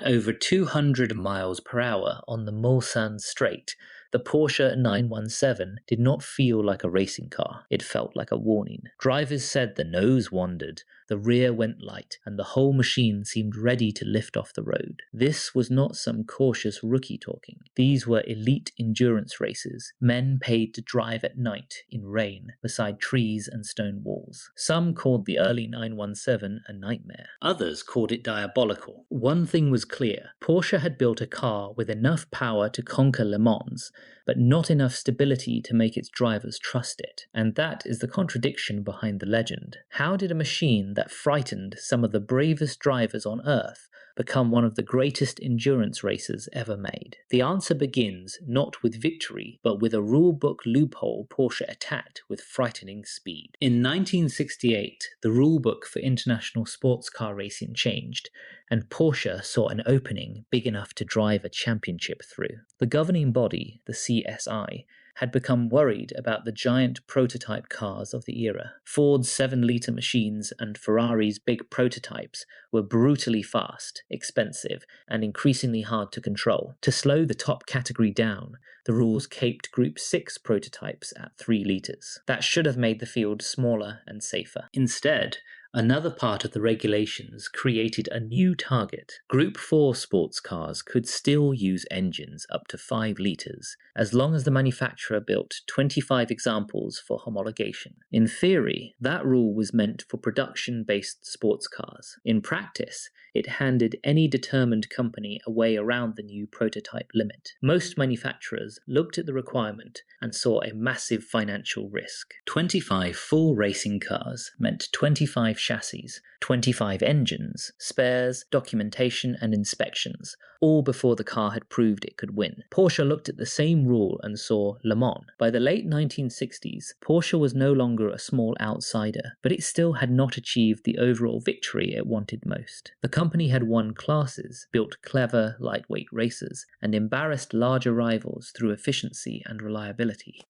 At over 200 miles per hour on the Mulsanne Straight, the Porsche 917 did not feel like a racing car, it felt like a warning. Drivers said the nose wandered, the rear went light, and the whole machine seemed ready to lift off the road. This was not some cautious rookie talking. These were elite endurance races, men paid to drive at night in rain beside trees and stone walls. Some called the early 917 a nightmare. Others called it diabolical. One thing was clear: Porsche had built a car with enough power to conquer Le Mans, but not enough stability to make its drivers trust it. And that is the contradiction behind the legend. How did a machine that frightened some of the bravest drivers on Earth become one of the greatest endurance racers ever made? The answer begins not with victory, but with a rulebook loophole Porsche attacked with frightening speed. In 1968, the rulebook for international sports car racing changed, and Porsche saw an opening big enough to drive a championship through. The governing body, the CSI, had become worried about the giant prototype cars of the era. Ford's 7-litre machines and Ferrari's big prototypes were brutally fast, expensive, and increasingly hard to control. To slow the top category down, the rules caped Group 6 prototypes at 3 litres. That should have made the field smaller and safer. Instead, another part of the regulations created a new target. Group 4 sports cars could still use engines up to 5 litres, as long as the manufacturer built 25 examples for homologation. In theory, that rule was meant for production-based sports cars. In practice, it handed any determined company a way around the new prototype limit. Most manufacturers looked at the requirement and saw a massive financial risk. 25 full racing cars meant 25 chassis, 25 engines, spares, documentation, and inspections, all before the car had proved it could win. Porsche looked at the same rule and saw Le Mans. By the late 1960s, Porsche was no longer a small outsider, but it still had not achieved the overall victory it wanted most. The company had won classes, built clever, lightweight racers, and embarrassed larger rivals through efficiency and reliability.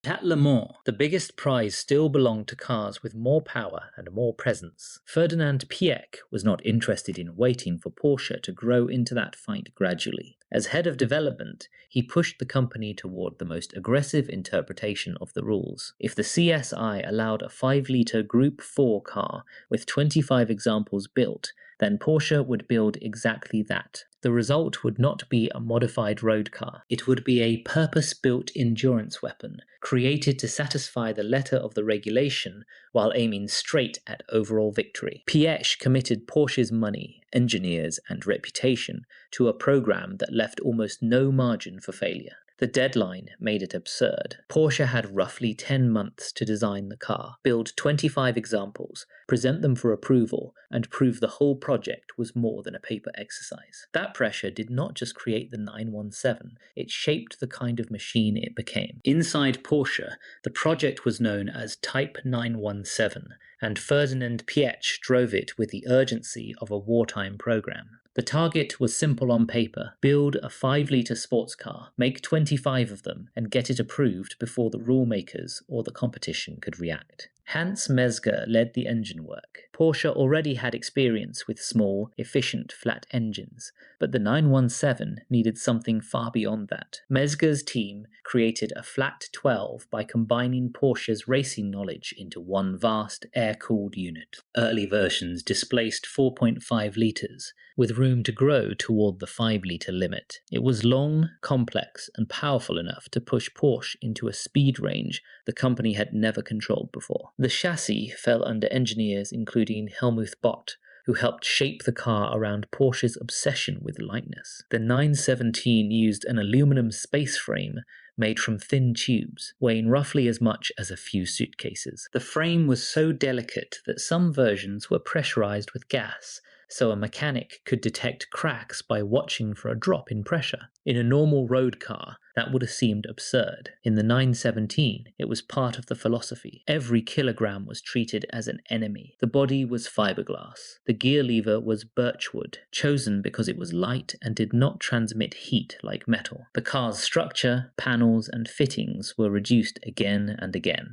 At Le Mans, the biggest prize still belonged to cars with more power and more presence. Ferdinand Piëch was not interested in waiting for Porsche to grow into that fight gradually. As head of development, he pushed the company toward the most aggressive interpretation of the rules. If the CSI allowed a 5-litre Group 4 car with 25 examples built, then Porsche would build exactly that. The result would not be a modified road car. It would be a purpose-built endurance weapon, created to satisfy the letter of the regulation while aiming straight at overall victory. Piëch committed Porsche's money, engineers, and reputation to a program that left almost no margin for failure. The deadline made it absurd. Porsche had roughly 10 months to design the car, build 25 examples, present them for approval, and prove the whole project was more than a paper exercise. That pressure did not just create the 917, it shaped the kind of machine it became. Inside Porsche, the project was known as Type 917, and Ferdinand Piëch drove it with the urgency of a wartime program. The target was simple on paper: build a 5-litre sports car, make 25 of them, and get it approved before the rule makers or the competition could react. Hans Mezger led the engine work. Porsche already had experience with small, efficient flat engines, but the 917 needed something far beyond that. Mezger's team created a flat 12 by combining Porsche's racing knowledge into one vast air-cooled unit. Early versions displaced 4.5 litres, with room to grow toward the 5-litre limit. It was long, complex, and powerful enough to push Porsche into a speed range the company had never controlled before. The chassis fell under engineers including Helmuth Bott, who helped shape the car around Porsche's obsession with lightness. The 917 used an aluminum space frame made from thin tubes, weighing roughly as much as a few suitcases. The frame was so delicate that some versions were pressurized with gas, so a mechanic could detect cracks by watching for a drop in pressure. In a normal road car, that would have seemed absurd. In the 917, it was part of the philosophy. Every kilogram was treated as an enemy. The body was fiberglass. The gear lever was birchwood, chosen because it was light and did not transmit heat like metal. The car's structure, panels, and fittings were reduced again and again,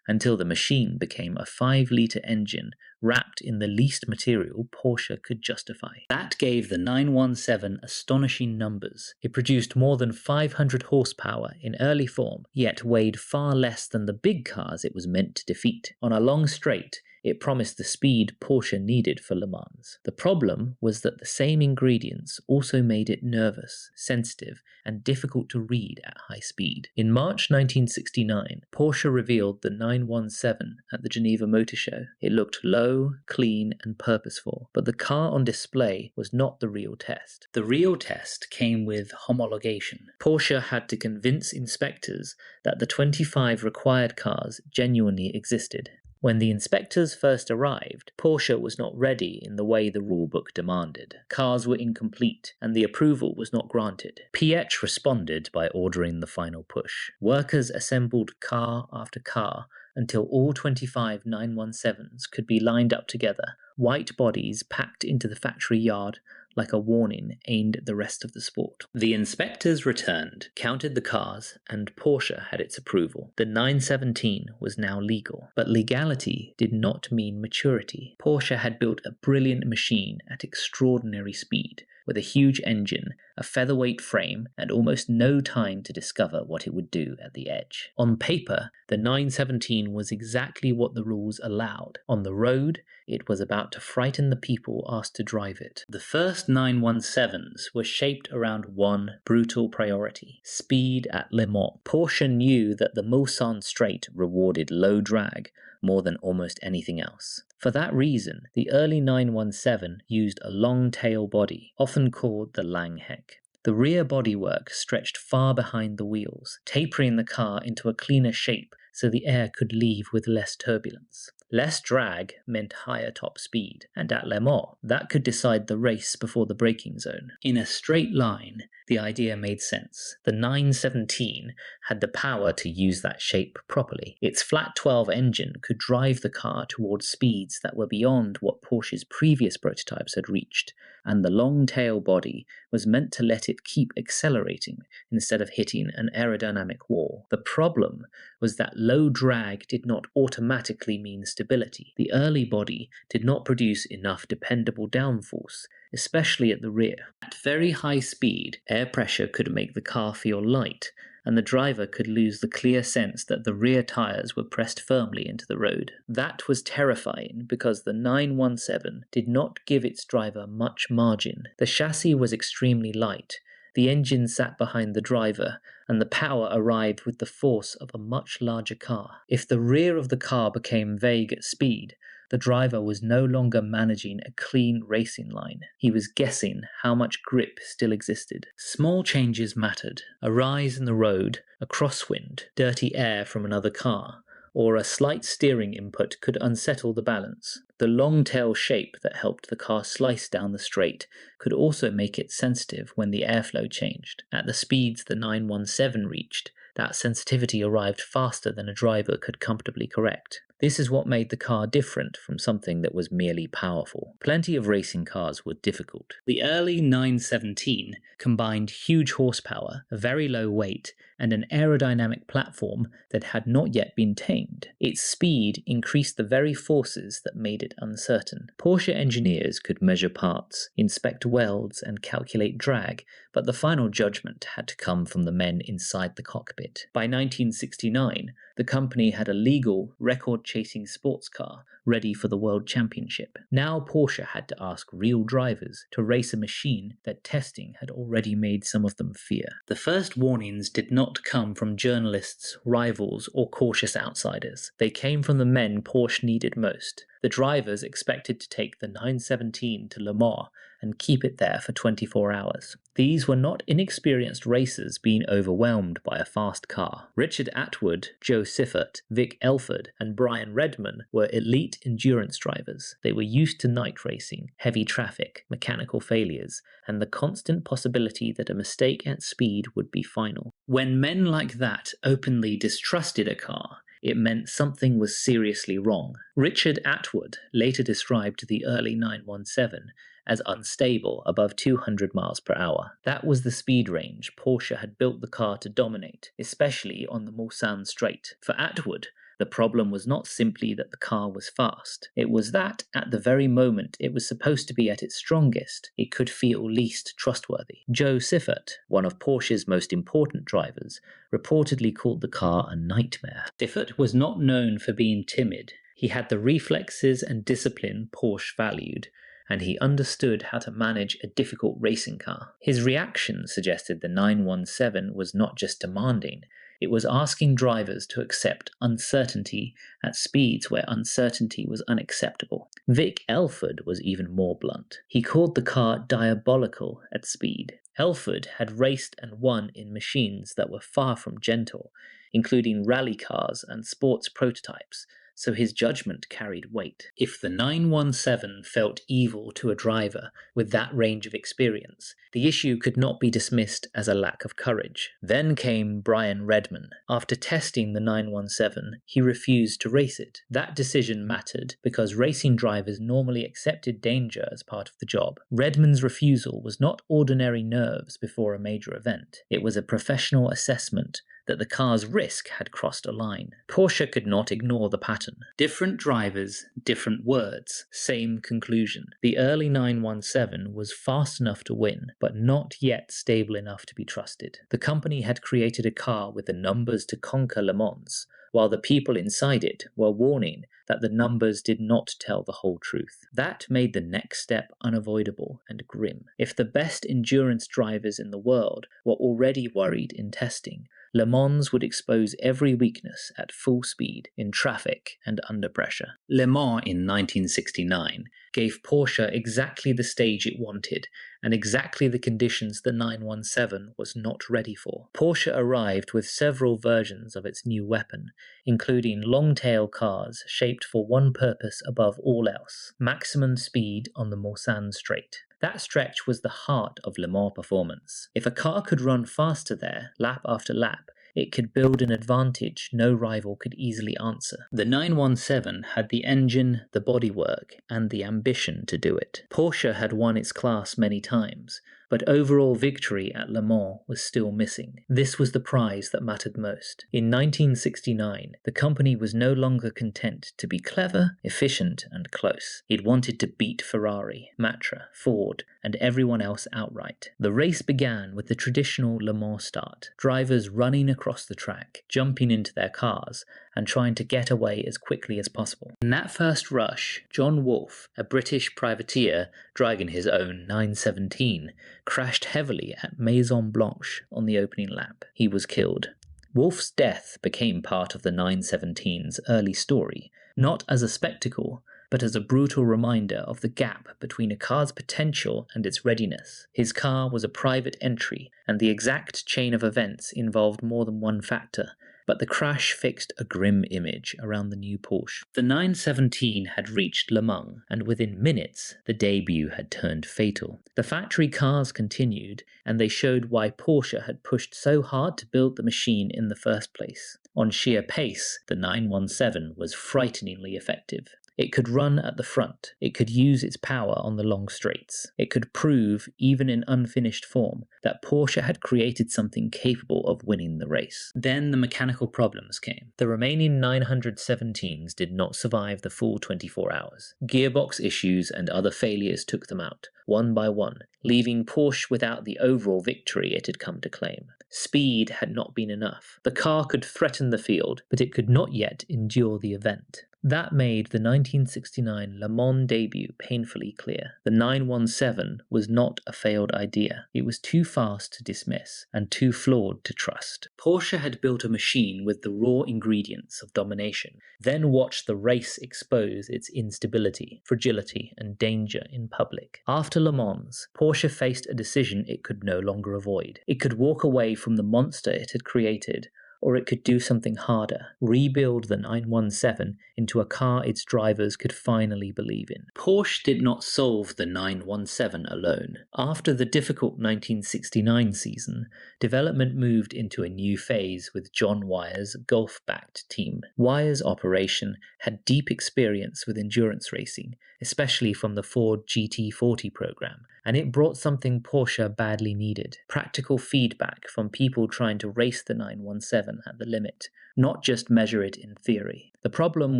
until the machine became a 5-litre engine wrapped in the least material Porsche could justify. That gave the 917 astonishing numbers. It produced more than 500 horsepower in early form, yet weighed far less than the big cars it was meant to defeat. On a long straight, it promised the speed Porsche needed for Le Mans. The problem was that the same ingredients also made it nervous, sensitive, and difficult to read at high speed. In March 1969, Porsche revealed the 917 at the Geneva Motor Show. It looked low, clean, and purposeful, but the car on display was not the real test. The real test came with homologation. Porsche had to convince inspectors that the 25 required cars genuinely existed. When the inspectors first arrived, Porsche was not ready in the way the rulebook demanded. Cars were incomplete, and the approval was not granted. PH responded by ordering the final push. Workers assembled car after car until all 25 917s could be lined up together, white bodies packed into the factory yard like a warning aimed at the rest of the sport. The inspectors returned, counted the cars, and Porsche had its approval. The 917 was now legal, but legality did not mean maturity. Porsche had built a brilliant machine at extraordinary speed, with a huge engine, a featherweight frame, and almost no time to discover what it would do at the edge. On paper, the 917 was exactly what the rules allowed. On the road, it was about to frighten the people asked to drive it. The first 917s were shaped around one brutal priority: speed at Le Mans. Porsche knew that the Mulsanne Straight rewarded low drag more than almost anything else. For that reason, the early 917 used a long tail body, often called the Langheck. The rear bodywork stretched far behind the wheels, tapering the car into a cleaner shape so the air could leave with less turbulence. Less drag meant higher top speed, and at Le Mans, that could decide the race before the braking zone. In a straight line, the idea made sense. The 917 had the power to use that shape properly. Its flat 12 engine could drive the car towards speeds that were beyond what Porsche's previous prototypes had reached, and the long tail body was meant to let it keep accelerating instead of hitting an aerodynamic wall. The problem was that low drag did not automatically mean stability. The early body did not produce enough dependable downforce, especially at the rear. At very high speed, air pressure could make the car feel light, and the driver could lose the clear sense that the rear tires were pressed firmly into the road. That was terrifying because the 917 did not give its driver much margin. The chassis was extremely light, the engine sat behind the driver, and the power arrived with the force of a much larger car. If the rear of the car became vague at speed, the driver was no longer managing a clean racing line. He was guessing how much grip still existed. Small changes mattered. A rise in the road, a crosswind, dirty air from another car, or a slight steering input could unsettle the balance. The long tail shape that helped the car slice down the straight could also make it sensitive when the airflow changed. At the speeds the 917 reached, that sensitivity arrived faster than a driver could comfortably correct. This is what made the car different from something that was merely powerful. Plenty of racing cars were difficult. The early 917 combined huge horsepower, a very low weight, and an aerodynamic platform that had not yet been tamed. Its speed increased the very forces that made it uncertain. Porsche engineers could measure parts, inspect welds, and calculate drag, but the final judgment had to come from the men inside the cockpit. By 1969, the company had a legal, record-chasing sports car ready for the World Championship. Now Porsche had to ask real drivers to race a machine that testing had already made some of them fear. The first warnings did not come from journalists, rivals, or cautious outsiders. They came from the men Porsche needed most. The drivers expected to take the 917 to Le Mans and keep it there for 24 hours. These were not inexperienced racers being overwhelmed by a fast car. Richard Atwood, Joe Siffert, Vic Elford, and Brian Redman were elite endurance drivers. They were used to night racing, heavy traffic, mechanical failures, and the constant possibility that a mistake at speed would be final. When men like that openly distrusted a car, it meant something was seriously wrong. Richard Atwood later described the early 917 as unstable above 200 miles per hour. That was the speed range Porsche had built the car to dominate, especially on the Mulsanne Straight. For Atwood, the The problem was not simply that the car was fast. It was that, at the very moment it was supposed to be at its strongest, it could feel least trustworthy. Joe Siffert, one of Porsche's most important drivers, reportedly called the car a nightmare. Siffert was not known for being timid. He had the reflexes and discipline Porsche valued, and he understood how to manage a difficult racing car. His reaction suggested the 917 was not just demanding, it was asking drivers to accept uncertainty at speeds where uncertainty was unacceptable. Vic Elford was even more blunt. He called the car diabolical at speed. Elford had raced and won in machines that were far from gentle, including rally cars and sports prototypes, so his judgment carried weight. If the 917 felt evil to a driver with that range of experience, the issue could not be dismissed as a lack of courage. Then came Brian Redman. After testing the 917, he refused to race it. That decision mattered because racing drivers normally accepted danger as part of the job. Redman's refusal was not ordinary nerves before a major event. It was a professional assessment that the car's risk had crossed a line. Porsche could not ignore the pattern. Different drivers, different words, same conclusion. The early 917 was fast enough to win, but not yet stable enough to be trusted. The company had created a car with the numbers to conquer Le Mans, while the people inside it were warning that the numbers did not tell the whole truth. That made the next step unavoidable and grim. If the best endurance drivers in the world were already worried in testing, Le Mans would expose every weakness at full speed, in traffic and under pressure. Le Mans in 1969 gave Porsche exactly the stage it wanted and exactly the conditions the 917 was not ready for. Porsche arrived with several versions of its new weapon, including long-tail cars shaped for one purpose above all else: maximum speed on the Mulsanne Straight. That stretch was the heart of Le Mans performance. If a car could run faster there, lap after lap, it could build an advantage no rival could easily answer. The 917 had the engine, the bodywork, and the ambition to do it. Porsche had won its class many times, but overall victory at Le Mans was still missing. This was the prize that mattered most. In 1969, the company was no longer content to be clever, efficient, and close. It wanted to beat Ferrari, Matra, Ford, and everyone else outright. The race began with the traditional Le Mans start, drivers running across the track, jumping into their cars, and trying to get away as quickly as possible. In that first rush, John Wolfe, a British privateer driving his own 917, crashed heavily at Maison Blanche on the opening lap. He was killed. Wolfe's death became part of the 917's early story, not as a spectacle, but as a brutal reminder of the gap between a car's potential and its readiness. His car was a private entry, and the exact chain of events involved more than one factor, but the crash fixed a grim image around the new Porsche. The 917 had reached Le Mans, and within minutes, the debut had turned fatal. The factory cars continued, and they showed why Porsche had pushed so hard to build the machine in the first place. On sheer pace, the 917 was frighteningly effective. It could run at the front. It could use its power on the long straights. It could prove, even in unfinished form, that Porsche had created something capable of winning the race. Then the mechanical problems came. The remaining 917s did not survive the full 24 hours. Gearbox issues and other failures took them out, one by one, leaving Porsche without the overall victory it had come to claim. Speed had not been enough. The car could threaten the field, but it could not yet endure the event. That made the 1969 Le Mans debut painfully clear. The 917 was not a failed idea. It was too fast to dismiss and too flawed to trust. Porsche had built a machine with the raw ingredients of domination, then watched the race expose its instability, fragility, and danger in public. After Le Mans, Porsche faced a decision it could no longer avoid. It could walk away from the monster it had created, or it could do something harder, rebuild the 917 into a car its drivers could finally believe in. Porsche did not solve the 917 alone. After the difficult 1969 season, development moved into a new phase with John Wyer's Gulf-backed team. Wyer's operation had deep experience with endurance racing, especially from the Ford GT40 program, and it brought something Porsche badly needed: practical feedback from people trying to race the 917 at the limit, not just measure it in theory. The problem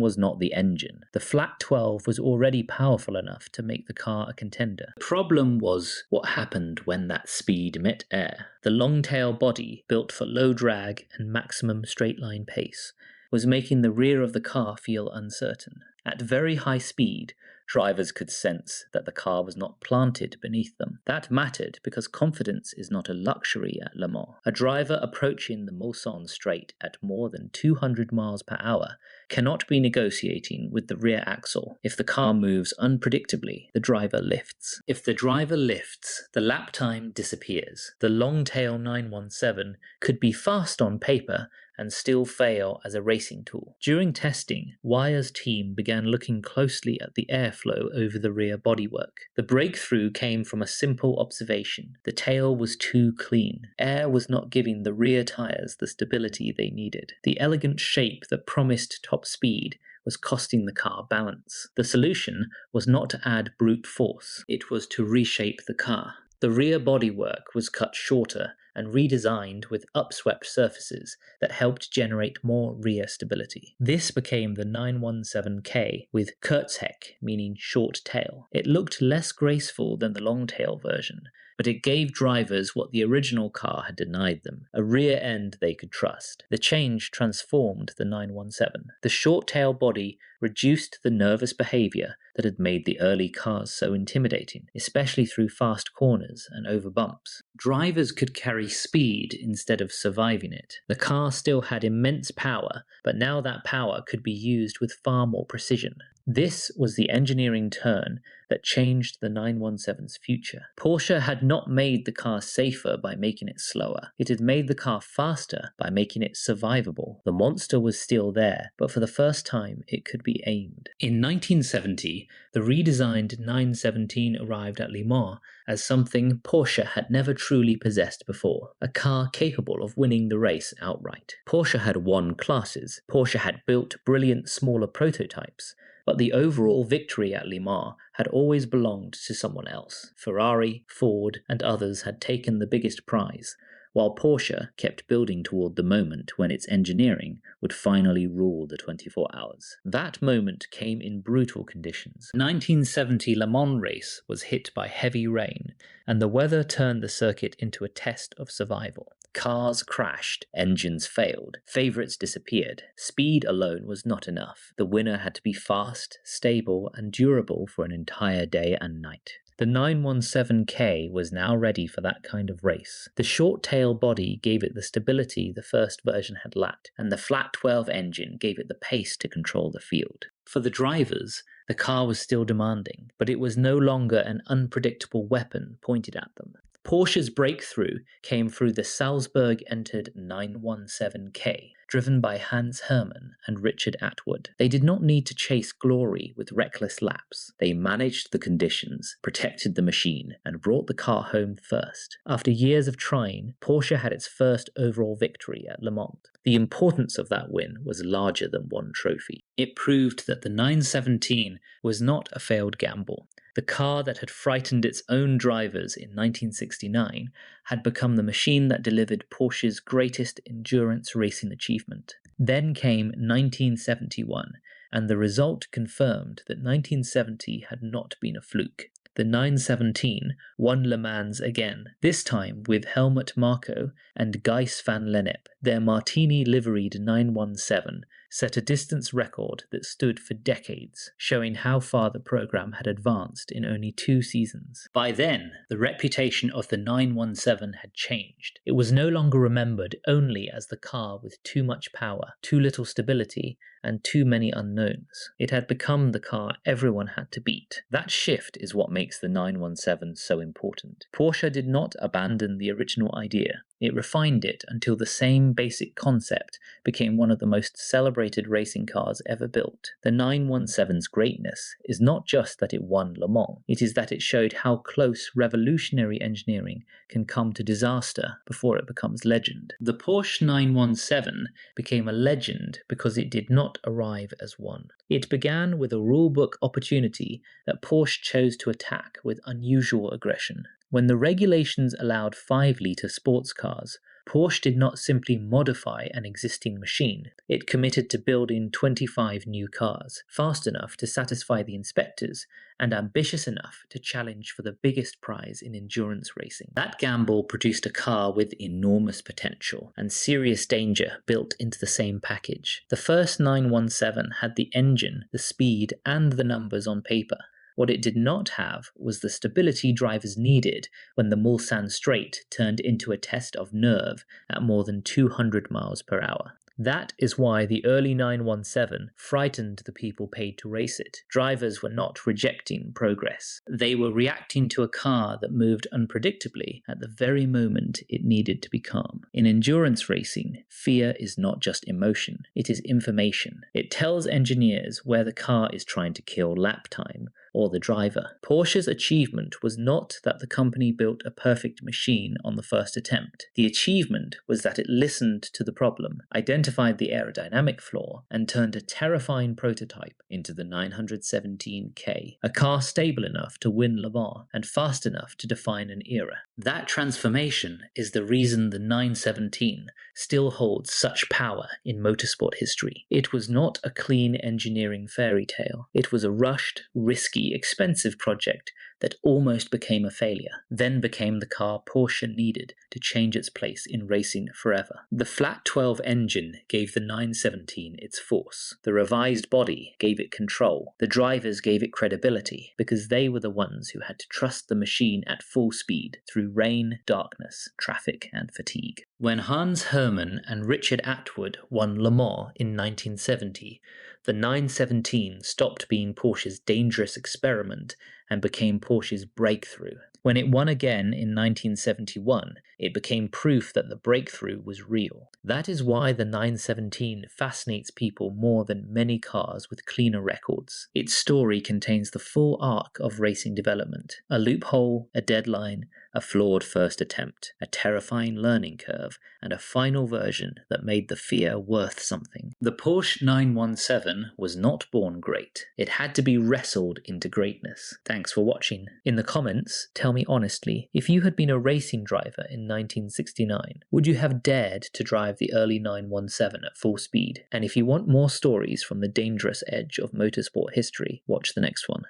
was not the engine. The flat 12 was already powerful enough to make the car a contender. The problem was what happened when that speed met air. The long-tail body, built for low drag and maximum straight-line pace, was making the rear of the car feel uncertain. At very high speed, drivers could sense that the car was not planted beneath them. That mattered because confidence is not a luxury at Le Mans. A driver approaching the Mulsanne straight at more than 200 miles per hour cannot be negotiating with the rear axle. If the car moves unpredictably, the driver lifts. If the driver lifts, the lap time disappears. The long-tail 917 could be fast on paper and still fail as a racing tool. During testing, Wyer's team began looking closely at the airflow over the rear bodywork. The breakthrough came from a simple observation: the tail was too clean. Air was not giving the rear tires the stability they needed. The elegant shape that promised top speed was costing the car balance. The solution was not to add brute force, it was to reshape the car. The rear bodywork was cut shorter and redesigned with upswept surfaces that helped generate more rear stability. This became the 917K with Kurzheck, meaning short tail. It looked less graceful than the long tail version, but it gave drivers what the original car had denied them: a rear end they could trust. The change transformed the 917. The short tail body reduced the nervous behavior that had made the early cars so intimidating, especially through fast corners and over bumps. Drivers could carry speed instead of surviving it. The car still had immense power, but now that power could be used with far more precision. This was the engineering turn that changed the 917's future. Porsche had not made the car safer by making it slower. It had made the car faster by making it survivable. The monster was still there, but for the first time it could be aimed. In 1970, the redesigned 917 arrived at Le Mans as something Porsche had never truly possessed before: a car capable of winning the race outright. Porsche had won classes. Porsche had built brilliant smaller prototypes, but the overall victory at Le Mans had always belonged to someone else. Ferrari, Ford, and others had taken the biggest prize, while Porsche kept building toward the moment when its engineering would finally rule the 24 hours. That moment came in brutal conditions. The 1970 Le Mans race was hit by heavy rain, and the weather turned the circuit into a test of survival. Cars crashed, engines failed, favorites disappeared. Speed alone was not enough. The winner had to be fast, stable, and durable for an entire day and night. The 917K was now ready for that kind of race. The short tail body gave it the stability the first version had lacked, and the flat 12 engine gave it the pace to control the field. For the drivers, the car was still demanding, but it was no longer an unpredictable weapon pointed at them. Porsche's breakthrough came through the Salzburg-entered 917K, driven by Hans Hermann and Richard Atwood. They did not need to chase glory with reckless laps. They managed the conditions, protected the machine, and brought the car home first. After years of trying, Porsche had its first overall victory at Le Mans. The importance of that win was larger than one trophy. It proved that the 917 was not a failed gamble. The car that had frightened its own drivers in 1969 had become the machine that delivered Porsche's greatest endurance racing achievement. Then came 1971, and the result confirmed that 1970 had not been a fluke. The 917 won Le Mans again, this time with Helmut Marko and Gijs van Lennep. Their Martini-liveried 917 set a distance record that stood for decades, showing how far the program had advanced in only 2 seasons. By then, the reputation of the 917 had changed. It was no longer remembered only as the car with too much power, too little stability, and too many unknowns. It had become the car everyone had to beat. That shift is what makes the 917 so important. Porsche did not abandon the original idea. It refined it until the same basic concept became one of the most celebrated racing cars ever built. The 917's greatness is not just that it won Le Mans, it is that it showed how close revolutionary engineering can come to disaster before it becomes legend. The Porsche 917 became a legend because it did not arrive as one. It began with a rulebook opportunity that Porsche chose to attack with unusual aggression. When the regulations allowed 5-litre sports cars, Porsche did not simply modify an existing machine. It committed to building 25 new cars, fast enough to satisfy the inspectors and ambitious enough to challenge for the biggest prize in endurance racing. That gamble produced a car with enormous potential and serious danger built into the same package. The first 917 had the engine, the speed, and the numbers on paper. What it did not have was the stability drivers needed when the Mulsanne Straight turned into a test of nerve at more than 200 miles per hour. That is why the early 917 frightened the people paid to race it. Drivers were not rejecting progress. They were reacting to a car that moved unpredictably at the very moment it needed to be calm. In endurance racing, fear is not just emotion, it is information. It tells engineers where the car is trying to kill lap time or the driver. Porsche's achievement was not that the company built a perfect machine on the first attempt. The achievement was that it listened to the problem, identified the aerodynamic flaw, and turned a terrifying prototype into the 917K, a car stable enough to win Le Mans and fast enough to define an era. That transformation is the reason the 917 still holds such power in motorsport history. It was not a clean engineering fairy tale. It was a rushed, risky, expensive project that almost became a failure, then became the car Porsche needed to change its place in racing forever. The flat 12 engine gave the 917 its force. The revised body gave it control. The drivers gave it credibility because they were the ones who had to trust the machine at full speed through rain, darkness, traffic, and fatigue. When Hans Hermann and Richard Atwood won Le Mans in 1970, the 917 stopped being Porsche's dangerous experiment and became Porsche's breakthrough. When it won again in 1971, it became proof that the breakthrough was real. That is why the 917 fascinates people more than many cars with cleaner records. Its story contains the full arc of racing development: a loophole, a deadline, a flawed first attempt, a terrifying learning curve, and a final version that made the fear worth something. The Porsche 917 was not born great. It had to be wrestled into greatness. Thanks for watching. In the comments, tell me honestly, if you had been a racing driver in 1969, would you have dared to drive the early 917 at full speed? And if you want more stories from the dangerous edge of motorsport history, watch the next one.